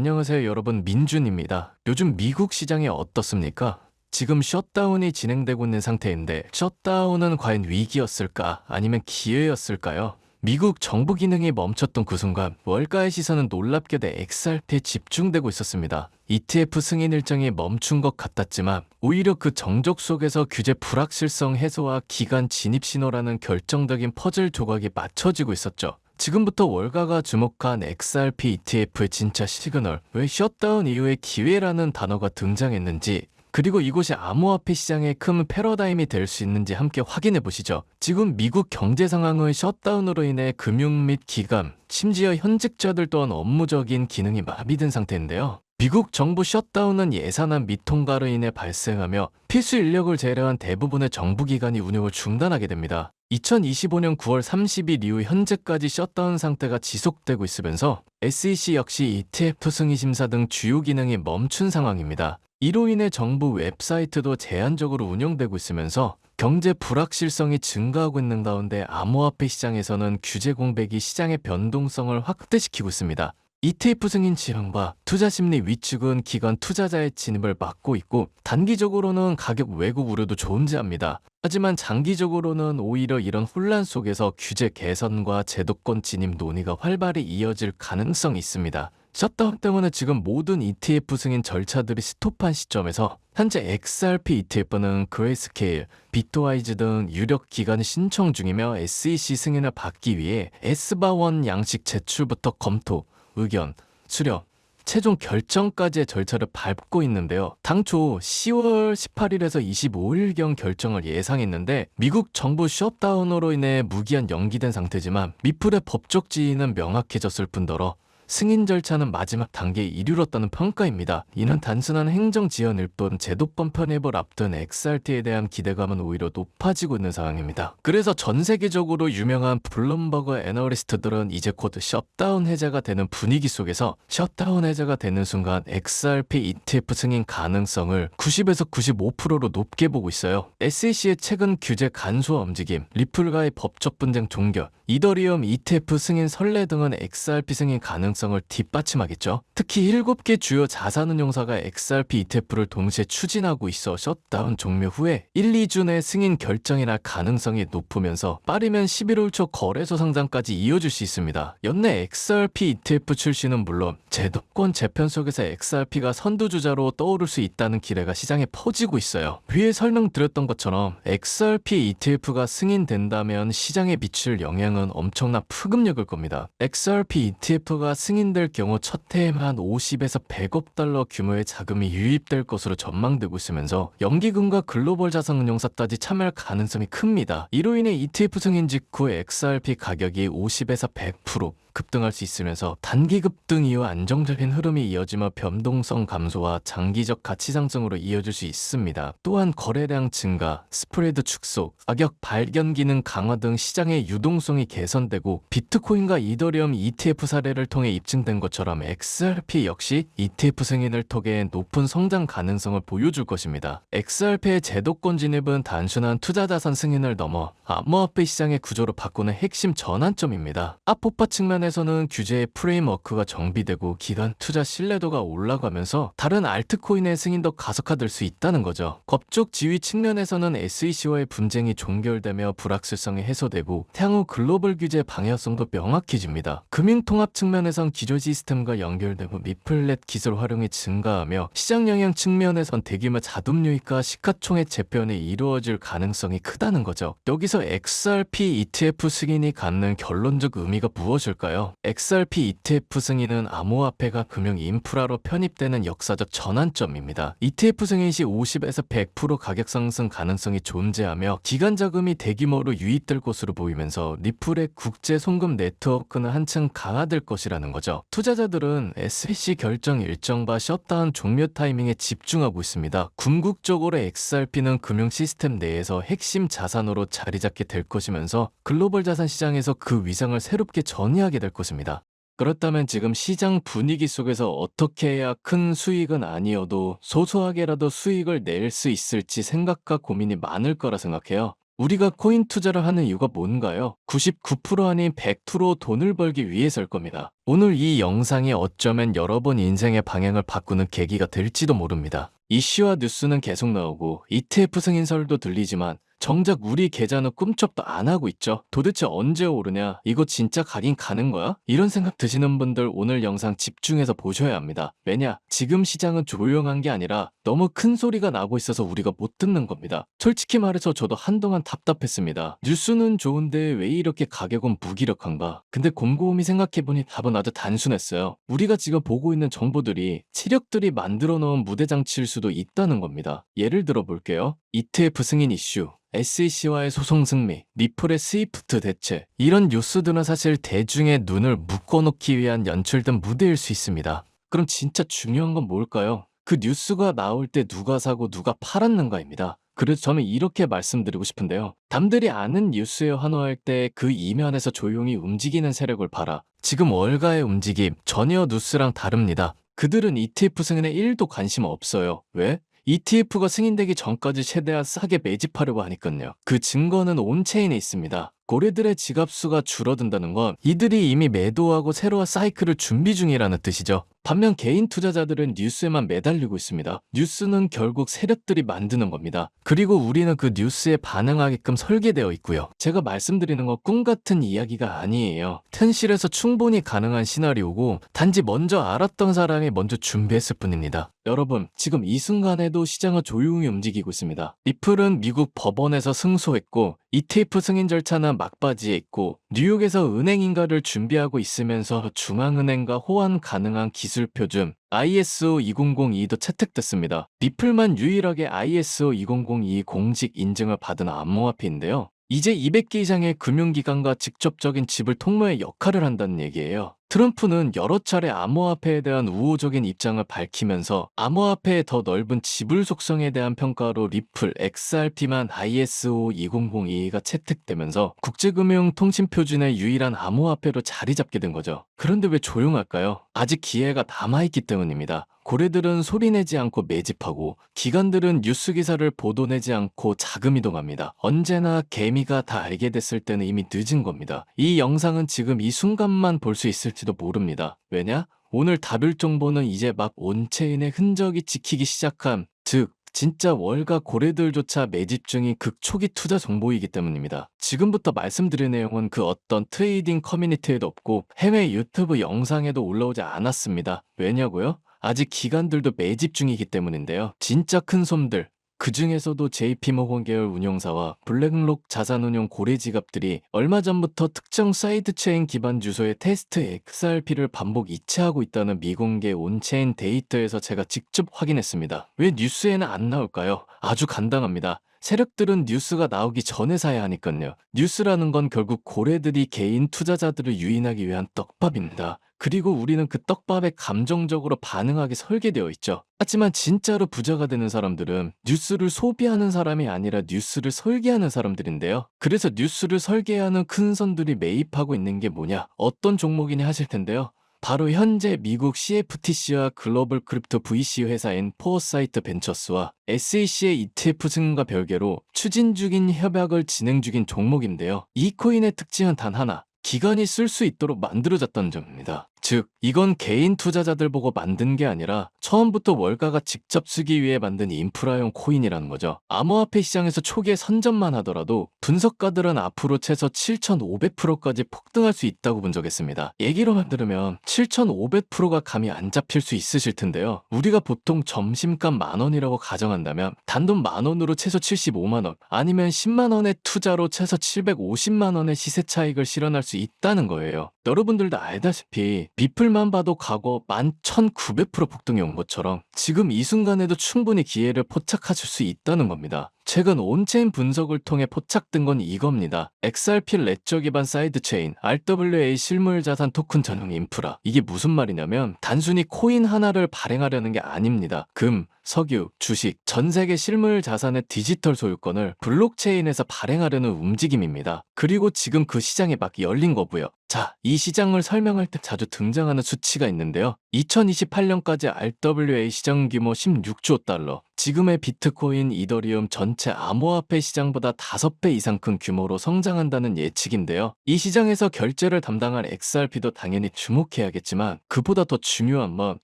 안녕하세요 여러분, 민준입니다. 요즘 미국 시장이 어떻습니까? 지금 셧다운이 진행되고 있는 상태인데 셧다운은 과연 위기였을까 아니면 기회였을까요? 미국 정부 기능이 멈췄던 그 순간 월가의 시선은 놀랍게도 XRP에 집중되고 있었습니다. ETF 승인 일정이 멈춘 것 같았지만 오히려 그 정적 속에서 규제 불확실성 해소와 기간 진입 신호라는 결정적인 퍼즐 조각이 맞춰지고 있었죠. 지금부터 월가가 주목한 XRP ETF의 진짜 시그널, 왜 셧다운 이후에 기회라는 단어가 등장했는지, 그리고 이곳이 암호화폐 시장의 큰 패러다임이 될 수 있는지 함께 확인해 보시죠. 지금 미국 경제 상황의 셧다운으로 인해 금융 및 기관, 심지어 현직자들 또한 업무적인 기능이 마비된 상태인데요. 미국 정부 셧다운은 예산안 미통과로 인해 발생하며 필수 인력을 제외한 대부분의 정부기관이 운영을 중단하게 됩니다. 2025년 9월 30일 이후 현재까지 셧다운 상태가 지속되고 있으면서 SEC 역시 ETF 승인 심사 등 주요 기능이 멈춘 상황입니다. 이로 인해 정부 웹사이트도 제한적으로 운영되고 있으면서 경제 불확실성이 증가하고 있는 가운데 암호화폐 시장에서는 규제 공백이 시장의 변동성을 확대시키고 있습니다. ETF 승인 지향과 투자 심리 위축은 기관 투자자의 진입을 막고 있고 단기적으로는 가격 왜곡 우려도 존재합니다. 하지만 장기적으로는 오히려 이런 혼란 속에서 규제 개선과 제도권 진입 논의가 활발히 이어질 가능성이 있습니다. 셧다운 때문에 지금 모든 ETF 승인 절차들이 스톱한 시점에서 현재 XRP ETF는 그레이스케일, 비트와이즈 등 유력 기관이 신청 중이며 SEC 승인을 받기 위해 S바1 양식 제출부터 검토, 의견, 수렴, 최종 결정까지의 절차를 밟고 있는데요. 당초 10월 18일에서 25일경 결정을 예상했는데 미국 정부 셧다운으로 인해 무기한 연기된 상태지만 미플의 법적 지위는 명확해졌을 뿐더러 승인 절차는 마지막 단계에 이르렀다는 평가입니다. 이는 단순한 행정 지연일 뿐 제도권 편입을 앞둔 XRT에 대한 기대감은 오히려 높아지고 있는 상황입니다. 그래서 전 세계적으로 유명한 블룸버그 애널리스트들은 이제 곧 셧다운 해제가 되는 분위기 속에서 셧다운 해제가 되는 순간 XRP ETF 승인 가능성을 90에서 95%로 높게 보고 있어요. SEC의 최근 규제 간소화 움직임, 리플과의 법적 분쟁 종결, 이더리움 ETF 승인 선례 등은 XRP 승인 가능성을 뒷받침하겠죠. 특히 7개 주요 자산운용사가 XRP ETF를 동시에 추진하고 있어 셧다운 종료 후에 1, 2주 내 승인 결정이 날 가능성이 높으면서 빠르면 11월 초 거래소 상장까지 이어질 수 있습니다. 연내 XRP ETF 출시는 물론 제도권 재편 속에서 XRP가 선두주자로 떠오를 수 있다는 기대가 시장에 퍼지고 있어요. 위에 설명드렸던 것처럼 XRP ETF가 승인된다면 시장에 미칠 영향은 엄청난 파급력일 겁니다. XRP ETF가 승인될 경우 첫 해에만 50에서 100억 달러 규모의 자금이 유입될 것으로 전망되고 있으면서 연기금과 글로벌 자산운용사까지 참여할 가능성이 큽니다. 이로 인해 ETF 승인 직후 XRP 가격이 50에서 100% 급등할 수 있으면서 단기 급등 이후 안정적인 흐름이 이어지며 변동성 감소와 장기적 가치 상승으로 이어질 수 있습니다. 또한 거래량 증가, 스프레드 축소, 가격 발견 기능 강화 등 시장의 유동성이 개선되고 비트코인과 이더리움 ETF 사례를 통해 입증된 것처럼 XRP 역시 ETF 승인을 통해 높은 성장 가능성을 보여줄 것입니다. XRP의 제도권 진입은 단순한 투자자산 승인을 넘어 암호화폐 시장의 구조를 바꾸는 핵심 전환점입니다. 앞포파 측면에서는 규제의 프레임워크가 정비되고 기관 투자 신뢰도가 올라가면서 다른 알트코인의 승인도 가속화될 수 있다는 거죠. 법적 지위 측면에서는 SEC와의 분쟁이 종결되며 불확실성이 해소되고 향후 글로벌 규제 방향성도 명확해집니다. 금융통합 측면에선 기존 시스템과 연결되고 미플렛 기술 활용이 증가하며 시장 영향 측면에선 대규모 자금 유입과 시가총액 재편이 이루어질 가능성이 크다는 거죠. 여기서 XRP ETF 승인이 갖는 결론적 의미가 무엇일까요? XRP ETF 승인은 암호화폐가 금융 인프라로 편입되는 역사적 전환점입니다. ETF 승인 시 50에서 100% 가격 상승 가능성이 존재하며 기관 자금이 대규모로 유입될 것으로 보이면서 리플의 국제 송금 네트워크는 한층 강화될 것이라는 거죠. 투자자들은 SEC 결정 일정과 셧다운 종료 타이밍에 집중하고 있습니다. 궁극적으로 XRP는 금융 시스템 내에서 핵심 자산으로 자리 잡게 될 것이면서 글로벌 자산 시장에서 그 위상을 새롭게 전이하게 될 것입니다. 그렇다면 지금 시장 분위기 속에서 어떻게 해야 큰 수익은 아니어도 소소하게라도 수익을 낼 수 있을지 생각과 고민이 많을 거라 생각해요. 우리가 코인 투자를 하는 이유가 뭔가요? 99% 아닌 100% 돈을 벌기 위해서일 겁니다. 오늘 이 영상이 어쩌면 여러분 인생의 방향을 바꾸는 계기가 될지도 모릅니다. 이슈와 뉴스는 계속 나오고 ETF 승인설도 들리지만 정작 우리 계좌는 꿈쩍도 안 하고 있죠. 도대체 언제 오르냐? 이거 진짜 가긴 가는 거야? 이런 생각 드시는 분들 오늘 영상 집중해서 보셔야 합니다. 왜냐? 지금 시장은 조용한 게 아니라 너무 큰 소리가 나고 있어서 우리가 못 듣는 겁니다. 솔직히 말해서 저도 한동안 답답했습니다. 뉴스는 좋은데 왜 이렇게 가격은 무기력한가? 근데 곰곰이 생각해보니 답은 아주 단순했어요. 우리가 지금 보고 있는 정보들이 세력들이 만들어 놓은 무대장치일 수도 있다는 겁니다. 예를 들어 볼게요. ETF 승인 이슈, SEC와의 소송 승리, 리플의 스위프트 대체, 이런 뉴스들은 사실 대중의 눈을 묶어놓기 위한 연출된 무대일 수 있습니다. 그럼 진짜 중요한 건 뭘까요? 그 뉴스가 나올 때 누가 사고 누가 팔았는가입니다. 그래서 저는 이렇게 말씀드리고 싶은데요. 남들이 아는 뉴스에 환호할 때 그 이면에서 조용히 움직이는 세력을 봐라. 지금 월가의 움직임 전혀 뉴스랑 다릅니다. 그들은 ETF 승인에 1도 관심 없어요. 왜? ETF가 승인되기 전까지 최대한 싸게 매집하려고 하니깐요. 그 증거는 온체인에 있습니다. 고래들의 지갑수가 줄어든다는 건 이들이 이미 매도하고 새로운 사이클을 준비 중이라는 뜻이죠. 반면 개인 투자자들은 뉴스에만 매달리고 있습니다. 뉴스는 결국 세력들이 만드는 겁니다. 그리고 우리는 그 뉴스에 반응하게끔 설계되어 있고요. 제가 말씀드리는 건 꿈 같은 이야기가 아니에요. 현실에서 충분히 가능한 시나리오고 단지 먼저 알았던 사람이 먼저 준비했을 뿐입니다. 여러분, 지금 이 순간에도 시장은 조용히 움직이고 있습니다. 리플은 미국 법원에서 승소했고 ETF 승인 절차는 막바지에 있고 뉴욕에서 은행인가를 준비하고 있으면서 중앙은행과 호환 가능한 기술 표준 ISO 2002도 채택됐습니다. 리플만 유일하게 ISO 2002 공식 인증을 받은 암호화폐인데요. 이제 200개 이상의 금융기관과 직접적인 지불 통로의 역할을 한다는 얘기예요. 트럼프는 여러 차례 암호화폐에 대한 우호적인 입장을 밝히면서 암호화폐의 더 넓은 지불 속성에 대한 평가로 리플, XRP만 ISO 2002가 채택되면서 국제금융통신표준의 유일한 암호화폐로 자리 잡게 된 거죠. 그런데 왜 조용할까요? 아직 기회가 남아있기 때문입니다. 고래들은 소리내지 않고 매집하고 기관들은 뉴스 기사를 보도내지 않고 자금 이동합니다. 언제나 개미가 다 알게 됐을 때는 이미 늦은 겁니다. 이 영상은 지금 이 순간만 볼 수 있을지도 모릅니다. 왜냐? 오늘 답일 정보는 이제 막 온체인의 흔적이 찍히기 시작한, 즉 진짜 월가 고래들조차 매집 중인 극초기 투자 정보이기 때문입니다. 지금부터 말씀드릴 내용은 그 어떤 트레이딩 커뮤니티에도 없고 해외 유튜브 영상에도 올라오지 않았습니다. 왜냐고요? 아직 기관들도 매집 중이기 때문인데요. 진짜 큰 솜들, 그 중에서도 JP모건 계열 운용사와 블랙록 자산운용 고래 지갑들이 얼마 전부터 특정 사이드체인 기반 주소의 테스트 XRP를 반복 이체하고 있다는 미공개 온체인 데이터에서 제가 직접 확인했습니다. 왜 뉴스에는 안 나올까요? 아주 간단합니다. 세력들은 뉴스가 나오기 전에 사야 하니깐요. 뉴스라는 건 결국 고래들이 개인 투자자들을 유인하기 위한 떡밥입니다. 그리고 우리는 그 떡밥에 감정적으로 반응하게 설계되어 있죠. 하지만 진짜로 부자가 되는 사람들은 뉴스를 소비하는 사람이 아니라 뉴스를 설계하는 사람들인데요. 그래서 뉴스를 설계하는 큰 선들이 매입하고 있는 게 뭐냐? 어떤 종목이냐 하실 텐데요. 바로 현재 미국 CFTC와 글로벌 크립토 VC 회사인 포어사이트 벤처스와 SEC의 ETF 승인과 별개로 추진 중인 협약을 진행 중인 종목인데요. 이 코인의 특징은 단 하나, 기관이 쓸 수 있도록 만들어졌다는 점입니다. 즉, 이건 개인 투자자들 보고 만든 게 아니라 처음부터 월가가 직접 쓰기 위해 만든 인프라용 코인이라는 거죠. 암호화폐 시장에서 초기에 선점만 하더라도 분석가들은 앞으로 최소 7,500%까지 폭등할 수 있다고 분석했습니다. 얘기로만 들으면 7,500%가 감이 안 잡힐 수 있으실 텐데요. 우리가 보통 점심값 10,000원이라고 가정한다면 단돈 10,000원으로 최소 75만원, 아니면 10만원의 투자로 최소 750만원의 시세 차익을 실현할 수 있다는 거예요. 여러분들도 알다시피 리플만 봐도 과거 11,900% 폭등해 온 것처럼 지금 이 순간에도 충분히 기회를 포착하실 수 있다는 겁니다. 최근 온체인 분석을 통해 포착된 건 이겁니다. XRP 레저 기반 사이드체인, RWA 실물 자산 토큰 전용 인프라. 이게 무슨 말이냐면 단순히 코인 하나를 발행하려는 게 아닙니다. 금, 석유, 주식, 전 세계 실물 자산의 디지털 소유권을 블록체인에서 발행하려는 움직임입니다. 그리고 지금 그 시장이 막 열린 거고요. 자, 이 시장을 설명할 때 자주 등장하는 수치가 있는데요. 2028년까지 RWA 시장 규모 16조 달러, 지금의 비트코인, 이더리움 전체 암호화폐 시장보다 5배 이상 큰 규모로 성장한다는 예측인데요. 이 시장에서 결제를 담당할 XRP도 당연히 주목해야겠지만 그보다 더 중요한 건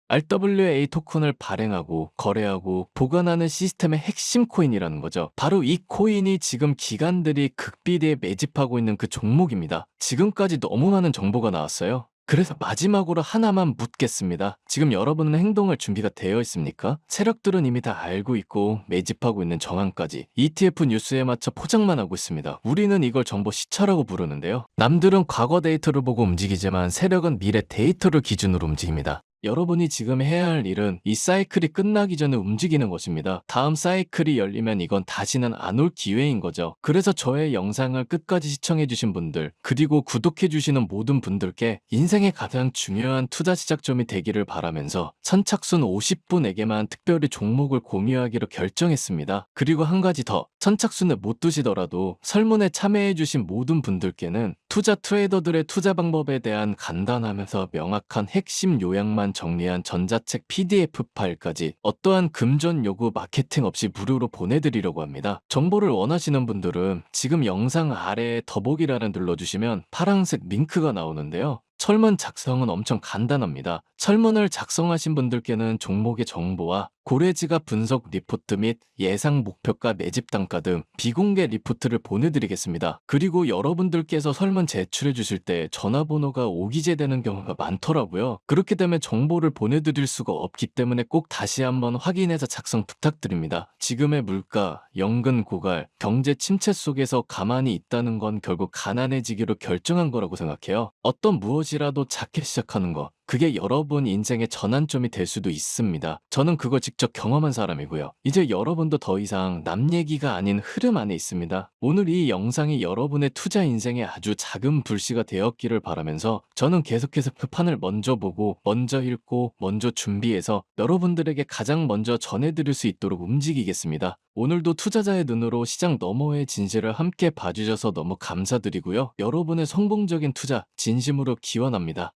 RWA 토큰을 발행하고 거래하고 보관하는 시스템의 핵심 코인이라는 거죠. 바로 이 코인이 지금 기관들이 극비대에 매집하고 있는 그 종목입니다. 지금까지 너무 많은 정보가 나왔어요. 그래서 마지막으로 하나만 묻겠습니다. 지금 여러분은 행동할 준비가 되어 있습니까? 세력들은 이미 다 알고 있고 매집하고 있는 정황까지 ETF 뉴스에 맞춰 포장만 하고 있습니다. 우리는 이걸 정보 시차라고 부르는데요. 남들은 과거 데이터를 보고 움직이지만 세력은 미래 데이터를 기준으로 움직입니다. 여러분이 지금 해야 할 일은 이 사이클이 끝나기 전에 움직이는 것입니다. 다음 사이클이 열리면 이건 다시는 안 올 기회인 거죠. 그래서 저의 영상을 끝까지 시청해주신 분들, 그리고 구독해주시는 모든 분들께 인생의 가장 중요한 투자 시작점이 되기를 바라면서 선착순 50분에게만 특별히 종목을 공유하기로 결정했습니다. 그리고 한 가지 더, 선착순에 못 드시더라도 설문에 참여해주신 모든 분들께는 투자 트레이더들의 투자 방법에 대한 간단하면서 명확한 핵심 요약만 정리한 전자책 PDF 파일까지 어떠한 금전 요구 마케팅 없이 무료로 보내드리려고 합니다. 정보를 원하시는 분들은 지금 영상 아래에 더보기란을 눌러주시면 파란색 링크가 나오는데요. 설문 작성은 엄청 간단합니다. 설문을 작성하신 분들께는 종목의 정보와 고래지갑 분석 리포트 및 예상 목표가 매집 단가 등 비공개 리포트를 보내드리겠습니다. 그리고 여러분들께서 설문 제출해 주실 때 전화번호가 오기재되는 경우가 많더라고요. 그렇게 되면 정보를 보내드릴 수가 없기 때문에 꼭 다시 한번 확인해서 작성 부탁드립니다. 지금의 물가, 연금 고갈, 경제 침체 속에서 가만히 있다는 건 결국 가난해지기로 결정한 거라고 생각해요. 어떤 무엇이라도 작게 시작하는 거, 그게 여러분 인생의 전환점이 될 수도 있습니다. 저는 그걸 직접 경험한 사람이고요. 이제 여러분도 더 이상 남 얘기가 아닌 흐름 안에 있습니다. 오늘 이 영상이 여러분의 투자 인생에 아주 작은 불씨가 되었기를 바라면서 저는 계속해서 그 판을 먼저 보고 먼저 읽고 먼저 준비해서 여러분들에게 가장 먼저 전해드릴 수 있도록 움직이겠습니다. 오늘도 투자자의 눈으로 시장 너머의 진실을 함께 봐주셔서 너무 감사드리고요. 여러분의 성공적인 투자 진심으로 기원합니다.